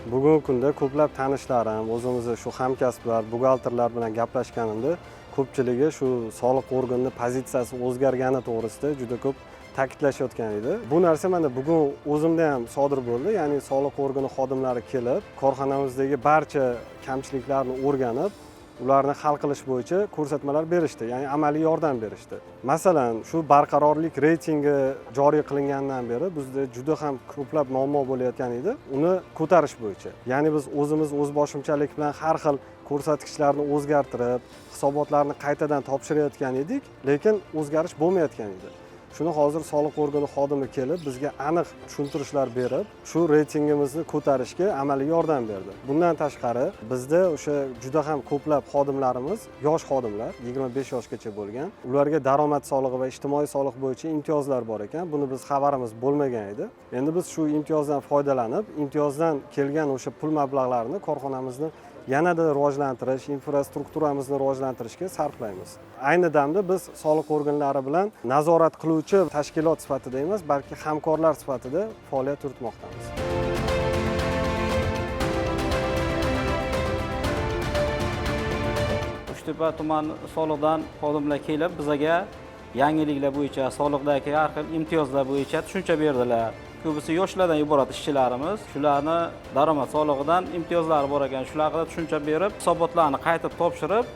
Bugungi kunda ko'plab tanishlarim, o'zimizni shu hamkasblar, buxgalterlar bilan gaplashganimda ko'pchiligi shu soliq organining pozitsiyasi o'zgargani to'g'risida juda ko'p ta'kidlashayotgan edi. Bu narsa mana bugun o'zimda ham sodir bo'ldi. Ya'ni soliq organi xodimlari kelib, korxonamizdagi barcha kamchiliklarni o'rganib, ularni hal qilish bo'yicha ko'rsatmalar berishdi, ya'ni amaliy yordam berishdi. Masalan, shu barqarorlik reytingi joriy qilingandan beri bizda juda ham ko'plab muammo bo'layotgan edi, uni ko'tarish bo'yicha. Ya'ni biz o'z boshimchalik bilan har xil ko'rsatkichlarni o'zgartirib, hisobotlarni qaytadan topshirayotgan edik, lekin o'zgarish bo'lmayotgan edi. Shuni hozir soliq organi xodimi kelib, bizga aniq tushuntirishlar berib, shu reytingimizni ko'tarishga amaliy yordam berdi. Bundan tashqari, bizda o'sha juda ham ko'plab xodimlarimiz, yosh xodimlar, 25 yoshgacha bo'lgan. Ularga daromad solig'i va ijtimoiy soliq bo'yicha imtiyozlar bor ekan. Buni biz xabarimiz bo'lmagan edi. Endi biz shu imtiyozdan foydalanib, imtiyozdan kelgan o'sha pul mablag'larini korxonamizni yanada rivojlantirish, infrastrukturamizni rivojlantirishga sarflaymiz. Ayni damda biz soliq organlari bilan nazorat qiluvchi tashkilot sifatida emas, balki hamkorlar sifatida faoliyat yuritmoqdamiz. Uchtepa tuman soliqdan xodimlar kelib, bizga yangiliklar bo'yicha, soliqdagi har xil imtiyozlar bo'yicha tushuncha berdilar. Ko'pisi yoshlardan iborat ishchilarimiz, shularni daromad solig'idan imtiyozlari bor ekan, shularga tushuncha berib, hisobotlarni qaytib topshirib,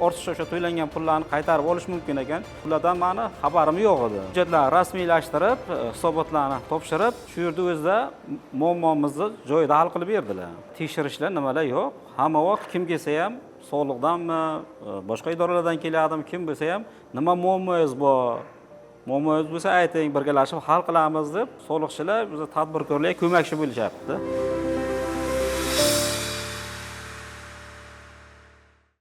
ortiqcha o'sha to'langan pullarni qaytarib olish mumkin ekan. Ulardan meni xabarim yo'q edi. Hujjatlarni rasmiylashtirib, hisobotlarni topshirib, shu yerda o'zida muammomizni joyida hal qilib berdilar. Tekshirishlar nimalar yo'q. Hamma vaqt kim kelsa ham soliqdanmi, boshqa idoralardan keladimi, kim bo'lsa ham nima muammongiz bor? Muammongiz bo'lsa ayting, birgalashib hal qilamiz deb soliqchilar, biz tadbirkorlarga ko'makchi bo'lishyapti.